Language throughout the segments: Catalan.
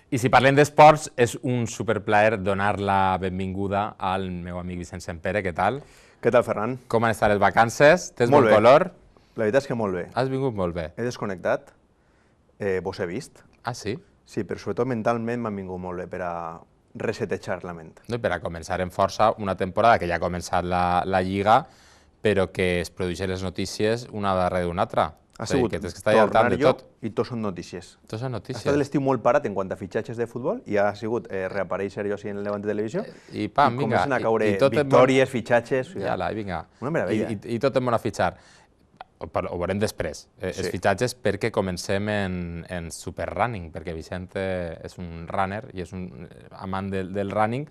I si parlem d'esports, és un superplaer donar la benvinguda al meu amic Vicent Sempere. Què tal? Què tal, Ferran? Com han estat les vacances? Tens Molt bon bé. color? La veritat és que molt bé. Has vingut molt bé. He desconnectat, vos he vist. Ah, sí? Sí, però sobretot mentalment m'han vingut molt bé per a resetejar la ment. No, per a començar en força una temporada que ja ha començat la Lliga, però que es produeixen les notícies una darrere d'una altra. Ha sigut que tens que estar al tant de tot. i tot són notícies. Tot són Ha notícies. estat l'estiu molt parat en quant a fitxatges de futbol i ha sigut reaparèixer jo així en el Levante Televisió I pam, vinga. comencen a caure tot en victòries, fitxatges... Ja, vinga. Una meravella. I tot en bona fitxar. Ho veurem després, els Sí. fitxatges, perquè comencem en superrunning, perquè Vicent és un runner i és un amant del running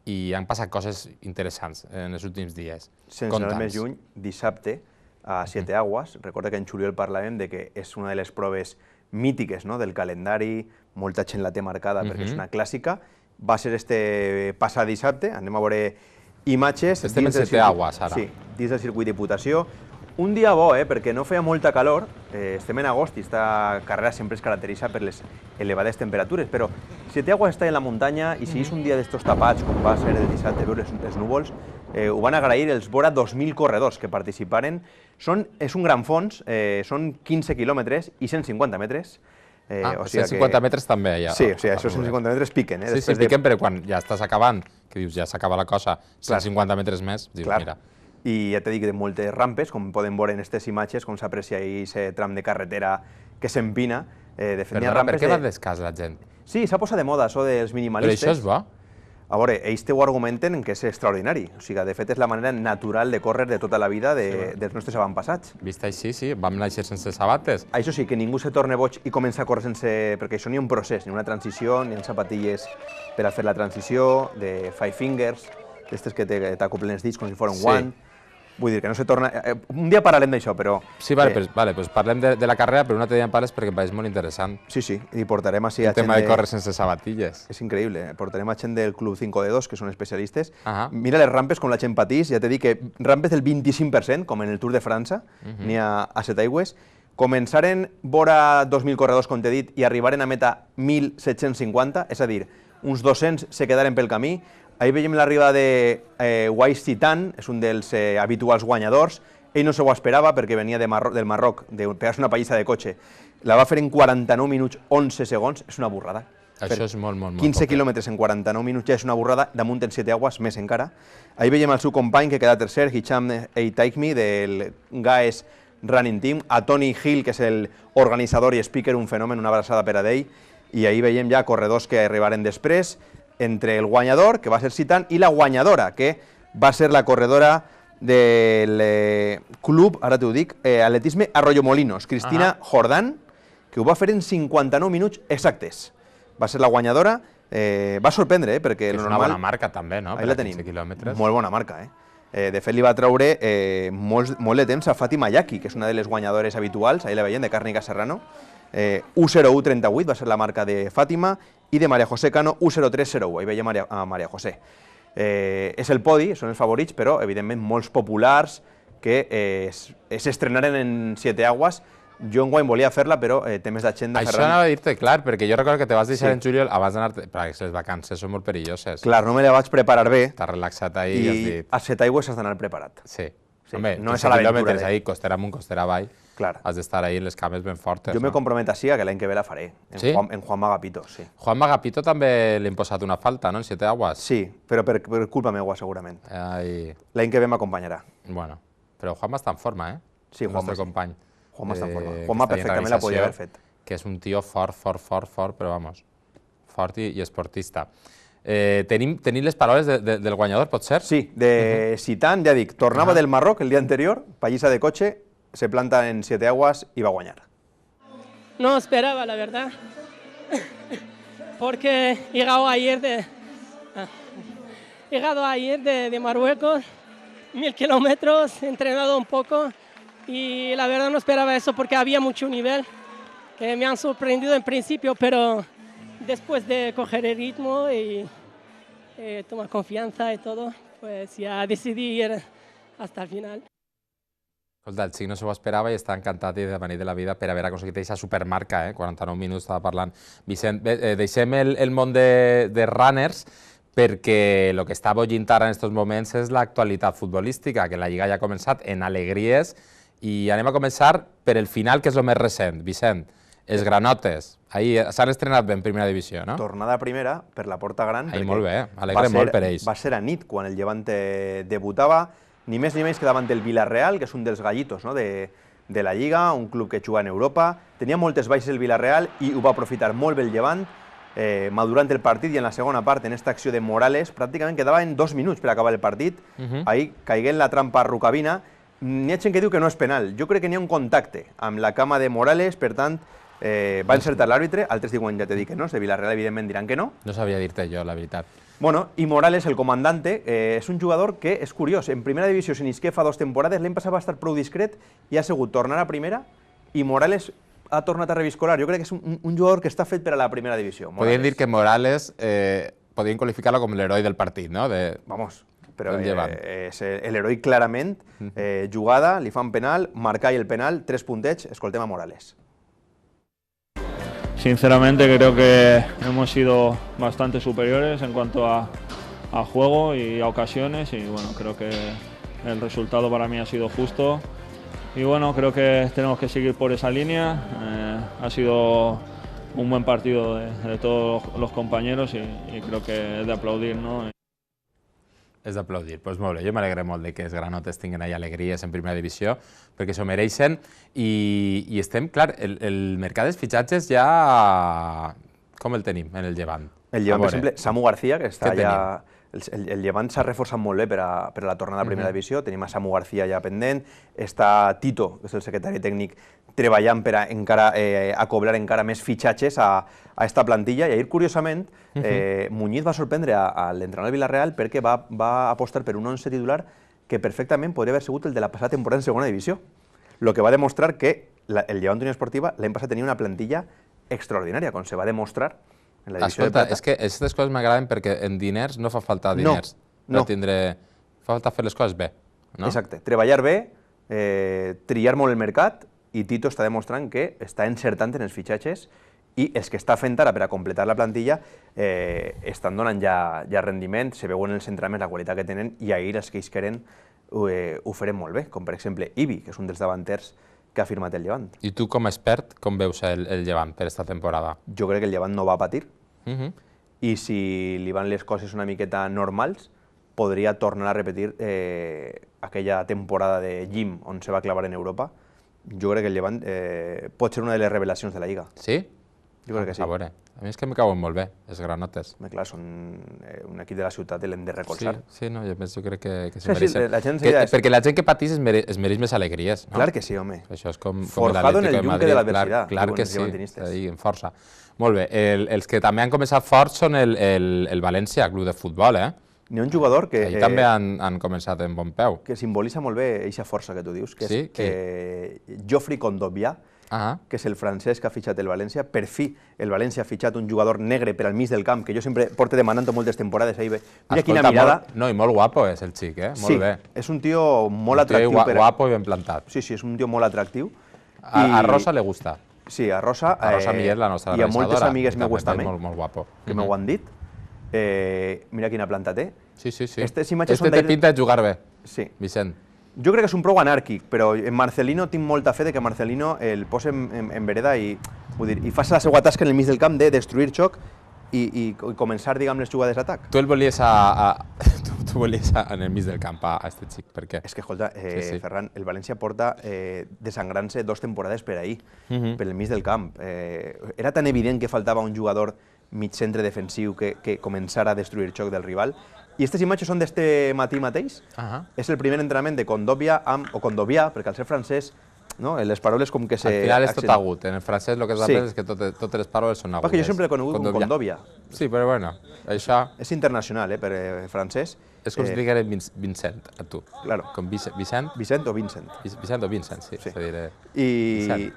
i han passat coses interessants en els últims dies. Sense anar més lluny, dissabte, a Siete Aguas, recorda que en juliol parlàvem de que és una de les proves mítiques, no?, del calendari, molta gent la té marcada perquè és una clàssica, va ser este passat dissabte, anem a veure imatges... Estem en Siete Aguas, ara. Sí, dins del circuit Diputació. Un dia bo, perquè no feia molta calor, estem en agost i esta carrera sempre es caracteritza per les elevades temperatures, però Siete Aguas està en la muntanya i si és un dia d'estos tapats, com va ser el dissabte, veure els núvols, ho van agrair els vora 2.000 corredors que participaren. És un gran fons, són 15 quilòmetres i 150 metres. 150 metres també, ja. Sí, o sigui, això 150 metres piquen. Sí, piquen, però quan ja estàs acabant, que dius, ja s'acaba la cosa, 150 metres més, dius, mira. I ja t'he dit de moltes rampes, com poden veure en aquestes imatges, com s'aprecia ahir aquest tram de carretera que s'empina. Perdona, per què va descàs la gent? Sí, s'ha posat de moda això dels minimalistes. Però això és bo? A veure, ells ho argumenten que és extraordinari. O sigui, de fet, és la manera natural de córrer de tota la vida dels nostres avantpassats. Vist així, sí, vam néixer sense sabates. Això sí, que ningú se torni boig i comença a córrer sense... Perquè això ni un procés, ni una transició, ni sapatilles per a fer la transició, de Five Fingers, d'aquestes que t'acoplen els dits com si fos un guant. Vull dir que no se torna... Un dia parlarem d'això, però... Sí, doncs parlem de la carrera, però un altre dia en parles perquè em pareix molt interessant. Sí, i portarem així a gent... El tema de córrer sense sabatilles. És increïble, portarem a gent del Club 5 Dedos, que són especialistes. Mira les rampes com la gent patís, ja t'he dit que rampes del 25%, com en el Tour de França, n'hi ha a Setaigües. Començaren vora 2.000 corredors, com t'he dit, i arribaren a meta 1.750, és a dir, uns 200 se quedaren pel camí. Ahir veiem l'arribada de Wais Titan, és un dels habituals guanyadors. Ell no se ho esperava perquè venia del Marroc, de pegar-se una pallissa de cotxe. La va fer en 49 minuts 11 segons, és una burrada. Això és molt, molt, molt 15 quilòmetres en 49 minuts ja és una burrada, damunt en Siete Aguas, més encara. Ahir veiem el seu company que queda tercer, Hicham Eitaikmi, del Gaes Running Team, a Tony Hill, que és l'organitzador i speaker, un fenomen, una abraçada per a ell, i ahir veiem ja corredors que arribaren després, entre el guanyador, que va ser Citan, i la guanyadora, que va ser la corredora del club, ara t'ho dic, atletisme Arroyomolinos, Cristina Jordán, que ho va fer en 59 minuts exactes. Va ser la guanyadora, va sorprendre, perquè... És una bona marca també, no? Ahí la tenim, quilòmetres. molt bona marca, De fet, li va treure molt de temps a Fàtima Yaki, que és una de les guanyadores habituals, ahí la veiem, de Càrnica Serrano. 1:01:38 va ser la marca de Fàtima, i de Maria José Cano 1:03:01, ahí veiem a Maria José. És el podi, són els favorits, però evidentment molts populars que s'estrenaren en Siete Aguas. Jo enguany volia fer-la, però té més d'agenda. Això anava a dir-te, clar, perquè jo recordo que te vas deixar en juliol abans d'anar-te... Perquè les vacances són molt perilloses. Clar, no me la vaig preparar bé. T'has relaxat ahir i has dit... A Siete Aguas has d'anar preparat. Sí. Home, no és a l'aventura. Quilòmetres ahir, costera amunt, costera avall. Clar. Has d'estar ahir les cames ben fortes. Jo me comprometo així que l'any que ve la faré, en Juan Magapito, sí. Juan Magapito també li han posat una falta, no?, en Siete Aguas. Sí, però per culpa meua, segurament. L'any que ve m'acompanyarà. Bueno, però Juanma està en forma, eh? Sí, el nostre company. Juanma està en forma. Juanma perfectament la podia haver fet. Que és un tio fort, però vamos, fort i esportista. Tenim les paraules del guanyador, pot ser? Sí, de Citan, ja dic, tornava del Marroc el dia anterior, pallissa de cotxe, se planta en Siete Aguas y va a guanyar. No esperaba, la verdad, porque he llegado ayer de Marruecos, 1000 kilómetros, he entrenado un poco y la verdad no esperaba eso porque había mucho nivel, que me han sorprendido en principio, pero después de coger el ritmo y tomar confianza y todo, pues ya decidí ir hasta el final. Escolta, el xic no s'ho esperava i està encantat i de venir de la vida per haver aconseguit aquesta supermarca, 49 minuts estava parlant. Vicent, deixem el món de runners perquè el que està bollint ara en aquests moments és l'actualitat futbolística, que la Lliga ja ha començat en alegries i anem a començar per el final, que és el més recent. Vicent, els granotes, s'han estrenat bé en primera divisió, no? Tornada a primera per la porta gran. Molt bé, alegra molt per ells. Va ser a nit quan el Levante debutava, ni més ni menys que davant del Villarreal, que és un dels gallitos de la Lliga, un club que juga en Europa. Tenia moltes baixes el Villarreal i ho va aprofitar molt bé el Llevant, madurant el partit, i en la segona part, en aquesta acció de Morales, pràcticament quedaven 2 minuts per acabar el partit, ahí caigué en la trampa Rukavina. N'hi ha gent que diu que no és penal. Jo crec que n'hi ha un contacte amb la cama de Morales, per tant, va encertar l'àrbitre, altres diuen, ja t'he dit que no, els de Villarreal evidentment diran que no. No sabia dir-te jo, la veritat. Bueno, i Morales, el comandante, és un jugador que és curiós. En primera divisió s'inicià fa 2 temporades, l'any passat va estar prou discret i ha sigut tornar a primera, i Morales ha tornat a reviscolar. Jo crec que és un jugador que està fet per a la primera divisió. Podríem dir que Morales, podríem qualificar-lo com l'heroi del partit, no? Vamos, però és l'heroi clarament. Jugada, li fan penal, marcar i el penal, 3 puntets, escoltem a Morales. Sinceramente creo que hemos sido bastante superiores en cuanto a juego y a ocasiones, y bueno, creo que el resultado para mí ha sido justo y bueno, creo que tenemos que seguir por esa línea. Ha sido un buen partido de todos los compañeros y creo que es de aplaudir, ¿no? És d'aplaudir. Doncs molt bé, jo m'alegro molt de que els granotes tinguin ahí alegries en primera divisió, perquè s'ho mereixen, i estem, clar, el mercat dels fitxatges ja... com el tenim en el Llevant? El Llevant, per exemple, Samu García, que està ja... El Llevant s'ha reforçat molt bé per a la tornada a primera divisió, tenim a Samu García ja pendent, està Tito, que és el secretari tècnic, treballant per a encara acoblar encara més fitxatges a esta plantilla, i ahir, curiosament, Muñiz va sorprendre a l'entrenador del Villarreal perquè va apostar per un 11 titular que perfectament podria haver sigut el de la passada temporada en segona divisió, el que va demostrar que el Llevant Unió Esportiva l'any passat tenia una plantilla extraordinària, com se va demostrar en la divisió de plata. És que aquestes coses m'agraden perquè en diners no fa falta diners. No. Fa falta fer les coses bé. Exacte. Treballar bé, triar molt el mercat, i Tito està demostrant que està encertant en els fitxatges, i els que està fent ara per a completar la plantilla estan donant ja rendiment, se veu en els entrenaments la qualitat que tenen, i ahir els que isqueren ho farem molt bé, com per exemple Ibi, que és un dels davanters que ha firmat el Llevant. I tu, com a expert, com veus el Llevant per aquesta temporada? Jo crec que el Llevant no va patir, i si li van les coses una miqueta normals, podria tornar a repetir aquella temporada de Jim on se va clavar en Europa. Jo crec que el Llevant pot ser una de les revelacions de la Lliga. Sí? Jo crec que sí. A veure, a mi és que me cauen molt bé, els granotes. Clar, són un equip de la ciutat i l'hem de recolzar. Sí, no, jo crec que se mereixen. Sí, perquè la gent que patís es mereix més alegries. Clar que sí, home. Això és com forjado en el yunque de l'adversitat. Clar que sí, amb força. Molt bé, els que també han començat forts són el València, club de futbol, N'hi ha un jugador que... Ahí també han començat en bon peu. Que simbolitza molt bé aquesta força que tu dius, que és Geoffrey Kondogbia, que és el francès que ha fitxat el València. Per fi, el València ha fitxat un jugador negre per al mig del camp, que jo sempre porto demanant moltes temporades. Mira quina mirada. No, i molt guapo és el xic, molt bé. Sí, és un tio molt atractiu. Un tio guapo i ben plantat. Sí, és un tio molt atractiu. A Rosa le gusta. Sí, a Rosa. A Rosa Millet, la nostra realitzadora. I a moltes amigues meves també, molt guapo. que m'ho han dit. Mira quina planta té. Sí. Este té pinta de jugar bé, Vicent. Jo crec que és un prou anàrquic, però en Marcelino tinc molta fe que Marcelino el posa en vereda i faci la seva tasca en el mig del camp de destruir xoc i començar, diguem, les jugades d'atac. Tu el volies en el mig del camp a este xic, per què? És que, escolta, Ferran, el València porta desangrant-se 2 temporades per ahir, per el mig del camp. Era tan evident que faltava un jugador mig centre defensiu que començara a destruir xoc del rival. I aquestes imatges són d'este matí mateix. És el primer entrenament de Kondogbia, o Kondogbia, perquè al ser francès, les paraules com que se... Al final és tot agut. En el francès el que es aprèn és que totes les paraules són agudes. Perquè jo sempre l'he conegut com Kondogbia. Sí, però bueno, això... És internacional, per francès. És com si digués Vincent, a tu. Claro. Com Vicent? Vicent o Vincent. Vicent o Vincent, sí.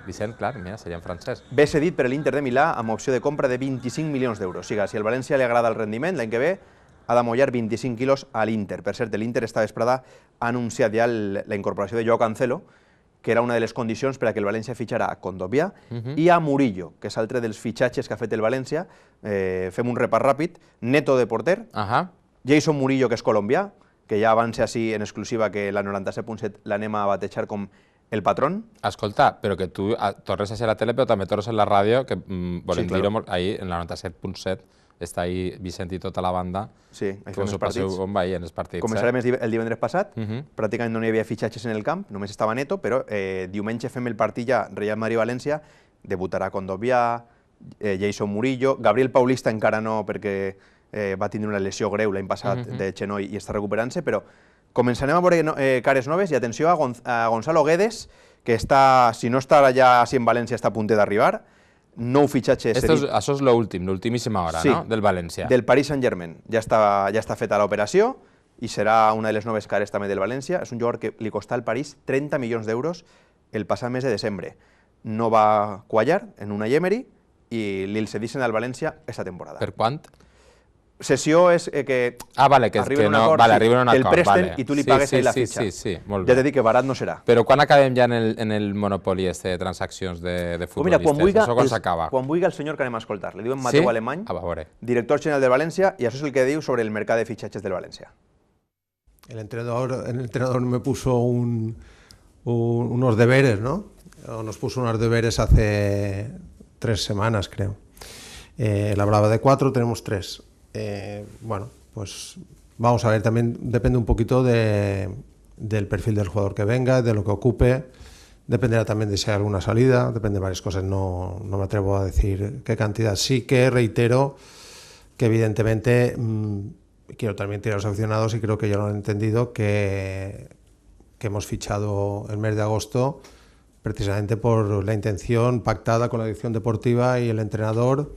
Vicent, clar, mira, seria en francès. Ve cedit per l'Inter de Milà amb opció de compra de 25 milions d'euros. O sigui, si al València li agrada el rendiment, l'any que ve ha d'amollar 25 quilos a l'Inter. Per cert, l'Inter esta vesprada ha anunciat ja la incorporació de Joao Cancelo, que era una de les condicions per a que el València fitxara a Kondogbia i a Murillo, que és altre dels fitxatges que ha fet el València. Fem un repàs ràpid. Neto de porter, Jason Murillo, que és colombià, que ja avança així en exclusiva que la 97.7 l'anem a batejar com el patrón. Escolta, però que tu tornes a ser a la tele, però també tornes a la ràdio, que volem dir-ho ahí, en la 97.7, està ahí Vicent i tota la banda. Sí, ahí fem els partits. Com va ahir en els partits. Començarem el divendres passat, pràcticament no hi havia fitxatges en el camp, només estava Neto, però diumenge fem el partit ja Real Madrid-València, debutarà Kondogbia, Jason Murillo, Gabriel Paulista encara no, perquè va tindre una lesió greu l'any passat de genoll i està recuperant-se, però començarem a veure cares noves i atenció a Gonzalo Guedes, que està, si no està ja en València, està a punt d'arribar. Nou fitxatge... Això és l'ultimíssima hora, no?, del València. Del Paris Saint-Germain. Ja està feta l'operació i serà una de les noves cares també del València. És un jugador que li costà al París 30 milions d'euros el passat mes de desembre. No va quallar en una Emery i li cedixen al València aquesta temporada. Per quant? Sessió és que arriben a un acord, el presten i tu li pagues ahí la fitxa. Sí, molt bé. Ja t'he dit que barat no serà. Però quan acabem ja en el monopoli de transaccions de futbolistes? Això quan s'acaba? Quan vulgui el senyor que anem a escoltar. Li diuen Mateu Alemany, director general del València, y eso es el que diu sobre el mercado de fichajes del Valencia. El entrenador me puso unos deberes, ¿no? Nos puso unos deberes hace 3 semanas, creo. Él hablaba de 4, tenemos 3. Bueno, pues vamos a ver, también depende un poquito del perfil del jugador que venga, de lo que ocupe, dependerá también de si hay alguna salida, depende de varias cosas, no me atrevo a decir qué cantidad. Sí que reitero que evidentemente quiero también tirar a los aficionados y creo que ya lo han entendido, que hemos fichado el mes de agosto precisamente por la intención pactada con la dirección deportiva y el entrenador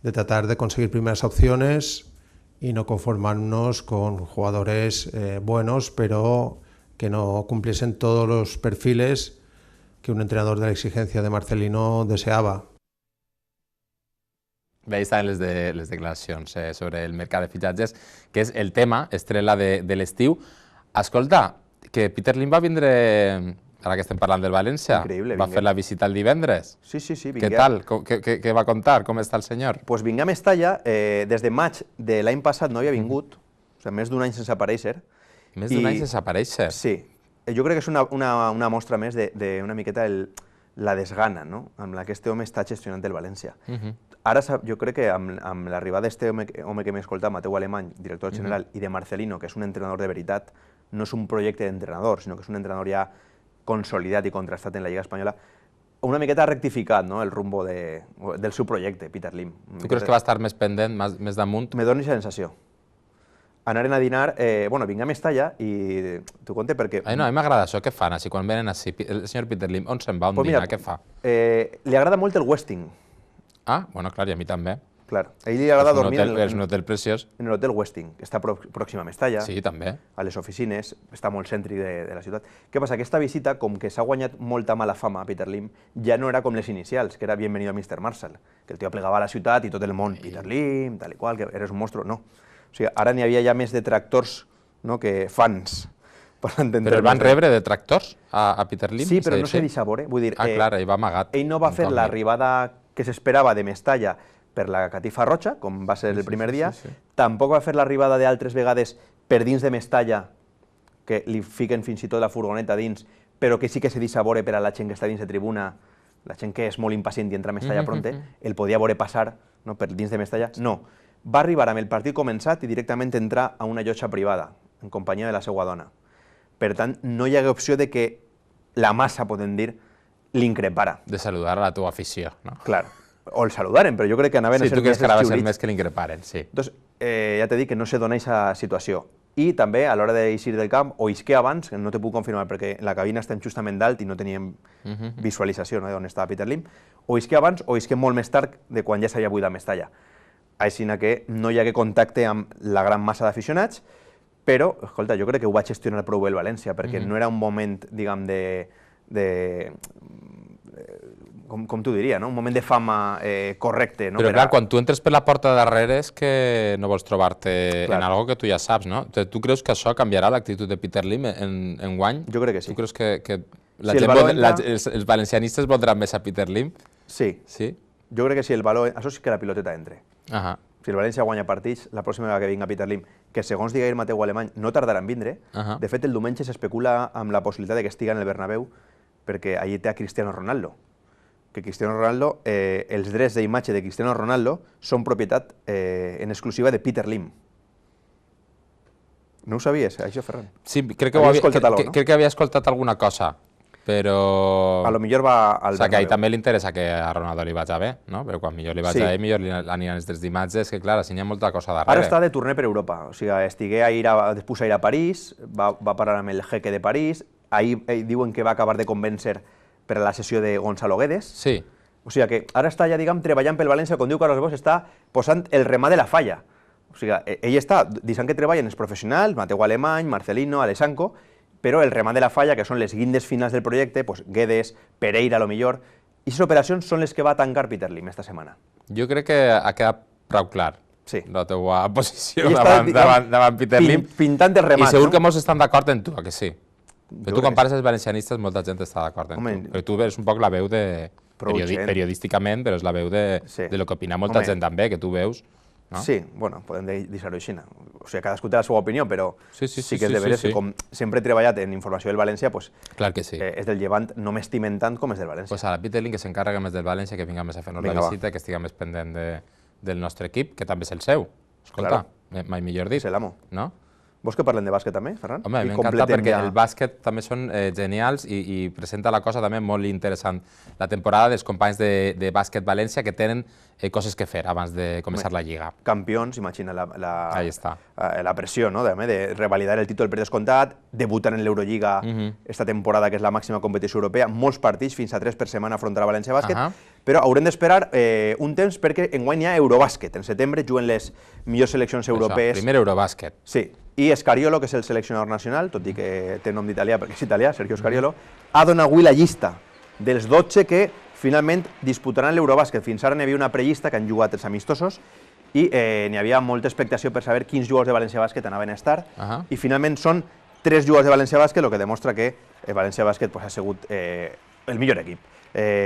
de tratar de conseguir primeras opciones y no conformarnos con jugadores buenos, pero que no cumpliesen todos los perfiles que un entrenador de la exigencia de Marcelino deseaba. Bé, ahí estan les declaracions sobre el mercat de fitxatges, que és el tema estrella de l'estiu. Escolta, que Peter Lim va vindre... Ara que estem parlant del València, va fer la visita el divendres. Sí, vingué. Què tal? Què va contar? Com està el senyor? Doncs vingué a Mestalla, des de maig de l'any passat no havia vingut, o sigui, més d'un any sense aparèixer. Més d'un any sense aparèixer? Sí. Jo crec que és una mostra més d'una miqueta la desgana amb la que este home està gestionant el València. Ara jo crec que amb l'arribada d'este home que m'he escoltat, Mateu Alemany, director general, i de Marcelino, que és un entrenador de veritat, no és un projecte d'entrenador, sinó que és un entrenador ja consolidat i contrastat en la Lliga Espanyola, una miqueta ha rectificat el rumbo del seu projecte, Peter Lim. Tu creus que va estar més pendent, més damunt? Me dona aquesta sensació. Anaren a dinar, vinc a Mestalla i t'ho conte perquè... No, a mi m'agrada això, què fan així? Quan venen així, el senyor Peter Lim, on se'n va, on dinar, què fa? Li agrada molt el Westin. Ah, bueno, clar, i a mi també. Clar, a ell li agrada dormir en un hotel preciós. En l'hotel Westin, que està pròxim a Mestalla. Sí, també. A les oficines, està molt cèntric de la ciutat. Què passa? Aquesta visita, com que s'ha guanyat molta mala fama a Peter Lim, ja no era com les inicials, que era Bienvenido a Mr. Marshall, que el tio aplegava a la ciutat i tot el món, Peter Lim, tal i qual, que eres un monstru. No. O sigui, ara n'hi havia ja més detractors que fans. Però el van rebre detractors a Peter Lim? Sí, però no se deixa veure. Vull dir, clar, ell va amagat. Ell no va fer l'arribada que s'esperava de Mestalla per la catifa roja, com va ser el primer dia, tampoc va fer l'arribada d'altres vegades per dins de Mestalla, que li fiquen fins i tot la furgoneta dins, però que sí que se deixa veure per a la gent que està dins de tribuna, la gent que és molt impacient i entra a Mestalla pronte, el podia veure passar per dins de Mestalla. No, va arribar amb el partit començat i directament entrar a una llotja privada, en companyia de la seva dona. Per tant, no hi hagué opció de que la massa, podem dir, l'increpara. De saludar a la teva afició, no? Clar. O el saludaren, però jo crec que anaven a ser més xiulits. Sí, tu creus que anaven a ser més que l'increparen, sí. Doncs ja t'he dit que no se dona aquesta situació. I també, a l'hora d'eixir del camp, o isquer abans, que no te puc confirmar perquè en la cabina estem justament dalt i no teníem visualització d'on estava Peter Lim, o isquer abans o isquer molt més tard de quan ja s'havia buidat Mestalla. Així que no hi hagué contacte amb la gran massa d'aficionats, però, escolta, jo crec que ho va gestionar prou bé el València, perquè no era un moment, diguem, com t'ho diria, un moment de fama correcte. Però clar, quan tu entres per la porta de darrere és que no vols trobar-te en algo que tu ja saps, no? Tu creus que això canviarà l'actitud de Peter Lim en guany? Jo crec que sí. Tu creus que La Si el gent valor vol- entra- els valencianistes voldran més a Peter Lim? Sí, Sí? jo crec que si el valor... Això sí que la piloteta entre. Ahà. Si el València guanya partits, la pròxima vegada que vinga Peter Lim, que segons diga el Mateu Alemany no tardarà en vindre, de fet el diumenge s'especula amb la possibilitat de que estiga en el Bernabéu perquè allí té a Cristiano Ronaldo. Que Cristiano Ronaldo, els drets d'imatge de Cristiano Ronaldo són propietat en exclusiva de Peter Lim. No ho sabies, això, Ferran? Sí, crec que, Havies escoltat alguna cosa, no? crec que havia escoltat alguna cosa, però... A lo millor va al O sigui, que a ell Bernabéu. també li interessa que a Ronaldo li vagi bé, no? Però quan millor li vagi Sí. a ell, millor li aniran els drets d'imatge. És que, clar, així n'hi ha molta cosa darrere. Ara està de torner per Europa, o sigui, estigué a ir després a ir a París, va parar amb el jeque de París, ahir diuen que va acabar de convèncer per a la sessió de Gonzalo Guedes, Sí, o sigui que ara està ja, diguem, treballant pel València, com diu Carlos Bosch, està posant el remà de la falla. O sigui, ell està dient que treballen els professionals, Mateu Alemany, Marcelino, Alessanco, però el remà de la falla, que són les guindes finals del projecte, doncs Guedes, Pereira, a lo millor, i aquestes operacions són les que va tancar Peter Lim esta setmana. jo crec que ha quedat prou clar Sí. la teua posició Ell està, davant, diguem, davant Peter Lim. pintant el remat, I segur no? que molts estan d'acord en tu, a que sí? Però crec tu, quan que parles dels valencianistes, molta gent està d'acord en Home, tu. Perquè tu eres un poc la veu de... Prou gent. periodísticament, però és la veu de, Sí. de lo que opina molta Home. gent també, que tu veus. No? Sí, bueno, podem dir-ho així. O sigui, cadascú té la seva opinió, però Sí, sí, sí, que és sí, de veres sí, sí. que com sempre he treballat en informació del València, pues, Clar que sí. és del Llevant, no m'estimen tant com és del València. Pues a la Peter Lim, que s'encarrega més del València, que vinga més a fer-nos la Vinga, va. visita, que estiga més pendent del nostre equip, que també és el seu. Escolta, mai millor dit. És l'amo. No? Vols que parlem de bàsquet també, Ferran? Home, a I mi m'encanta completem perquè ja- el bàsquet també són genials i presenta la cosa també molt interessant. La temporada dels companys de bàsquet València que tenen coses que fer abans de començar la Lliga. Campions, imagina Ahí està. la pressió, no? de revalidar el títol per descomptat, debutar en l'Eurolliga esta temporada, que és la màxima competició europea, molts partits, fins a 3 per setmana afrontar a València Bàsquet, però haurem d'esperar un temps perquè enguany hi ha Eurobàsquet. En setembre juguen les millors seleccions europees. Primer Eurobàsquet. Sí, i Scariolo, que és el seleccionador nacional, tot i que té nom d'italià perquè és italià, Sergio Scariolo, ha donat avui la llista dels 12 que finalment disputaran l'Eurobàsquet. Fins ara n'hi havia una prellista que han jugat els amistosos i n'hi havia molta expectació per saber quins jugadors de València Bàsquet anaven a estar i finalment són 3 jugadors de València Bàsquet, el que demostra que València Bàsquet pues, ha sigut el millor equip.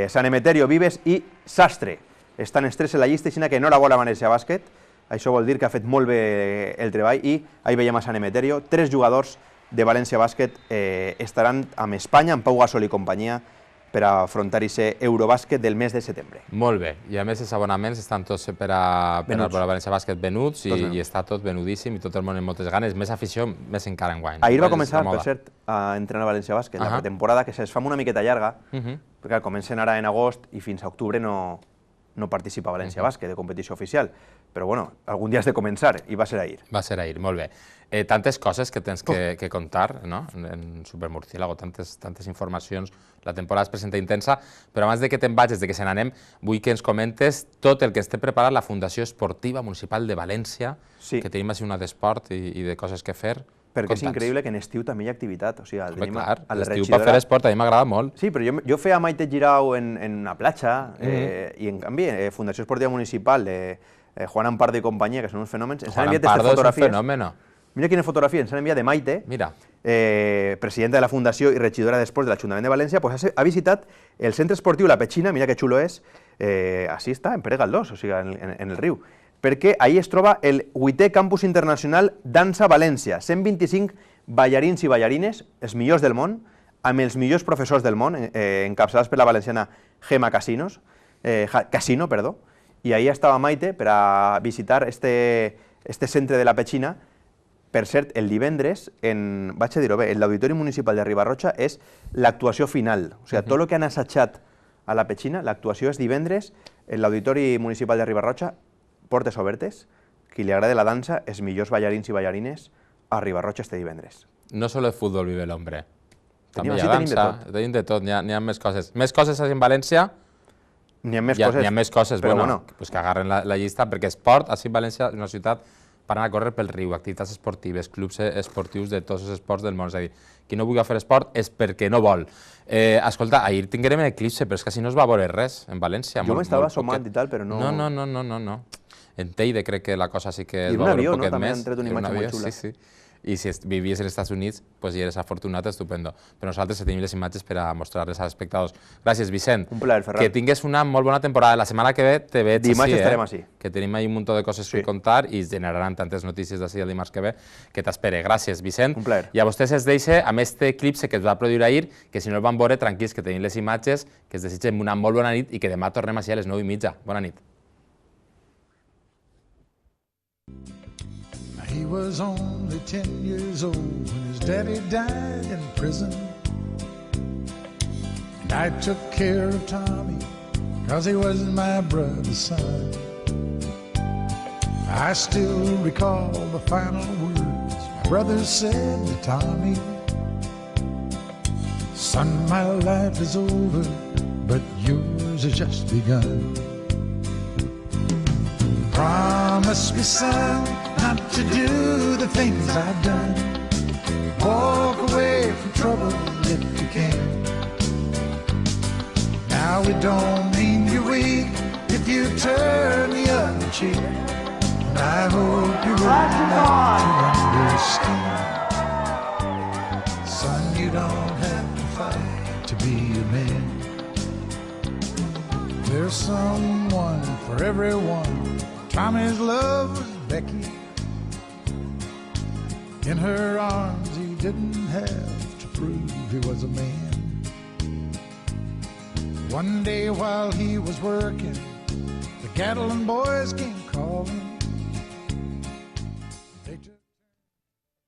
San Emeterio, Vives i Sastre estan els 3 en la llista, així que enhorabona a València Bàsquet. Això vol dir que ha fet molt bé el treball i ahí veiem a San Emeterio. 3 jugadors de València Bàsquet estaran amb Espanya, amb Pau Gasol i companyia, per a afrontar aquest Eurobàsquet del mes de setembre. Molt bé, i a més els abonaments estan tots per a València Bàsquet venuts i està tot venudíssim i tot el món amb moltes ganes, més afició, més encara enguany. Ahir va començar, per cert, a entrenar a València Bàsquet, la pretemporada, que se'ls fa una miqueta llarga, perquè comencen ara en agost i fins a octubre no participa a València Bàsquet de competició oficial, però bueno, algun dia has de començar i va ser ahir. Va ser ahir, molt bé. Tantes coses que tens que contar, no? En Supermurciélago, tantes informacions. La temporada es presenta intensa, però abans de que te'n vagis, de que se n'anem, vull que ens comentes tot el que esté preparat la Fundació Esportiva Municipal de València, que tenim així una d'esport i de coses que fer. Perquè és increïble que en estiu també hi ha activitat. O sigui, tenim clar, a la l'estiu per fer esport a mi m'agrada molt. Sí, però jo feia Maite Girau en una platja i en canvi Fundació Esportiva Municipal de Juan Ampardo i companyia, que són uns fenòmens, ens han enviat Ampardo és un fotografies. fenòmeno. Mira quina fotografia ens han enviat de Maite, presidenta de la Fundació i regidora d'Esports de l'Ajuntament de València, pues ha visitat el centre esportiu La Petxina, mira que xulo és, així està, en Pere Galdós, o sigui, en el riu, perquè ahí es troba el 8è Campus Internacional Dansa València, 125 ballarins i ballarines, els millors del món, amb els millors professors del món, encapçalats per la valenciana Gemma Casino, i ahí estava Maite per a visitar este centre de La Petxina. Per cert, el divendres, vaig a dir-ho bé, en l'Auditori Municipal de Ribarrotxa és l'actuació final. O sigui, tot el que han assajat a La Petxina, l'actuació és divendres en l'Auditori Municipal de Ribarrotxa, portes obertes, qui li agrada la dansa, els millors ballarins i ballarines a Ribarrotxa este divendres. No solo el fútbol vive l'hombre. També hi Tenim ha de dansa, tenim de tot, n'hi ha més coses. Més coses en València? N'hi ha més N'hi coses. ha més coses, però bueno, pues que agarren la llista, perquè esport, així en València és una ciutat per anar a córrer pel riu, activitats esportives, clubs esportius de tots els esports del món. És a dir, qui no vulgui fer esport és perquè no vol. Escolta, ahir tinguérem eclipse, però és que així no es va veure res en València. Jo m'estava somant i tal, però no... No. En Teide crec que la cosa sí que I es un va veure avió, un poquet no? També més. han tret una imatge molt xula. Sí. i si vivies als Estats Units pues, i eres afortunat, estupendo. Però nosaltres tenim les imatges per a mostrar-les als espectadors. Gràcies, Vicent. Un plaer, Ferran. Que tingues una molt bona temporada. La setmana que ve te veig dimarts així, estarem així. Que tenim ahí un munt de coses per contar i generaran tantes notícies d'ací el dimarts que ve que t'espere. Gràcies, Vicent. Un plaer. I a vostès es deixa amb este eclipse que es va produir ahir, que si no el van veure, tranquils, que tenim les imatges, que es desitgem una molt bona nit i que demà tornem així a les 9:30. Bona nit. He was only 10 years old when his daddy died in prison. And I took care of Tommy, 'cause he was my brother's son. I still recall the final words my brother said to Tommy. Son, my life is over, but yours has just begun. Promise me, son, not to do the things I've done. Walk away from trouble if you can. Now it don't mean you're weak if you turn the other cheek. And I hope you're old enough to understand. Son, you don't have to fight to be a man. There's someone for everyone. Tommy's love was Becky. In her arms he didn't have to prove he was a man. One day while he was working, the Gatlin boys came calling.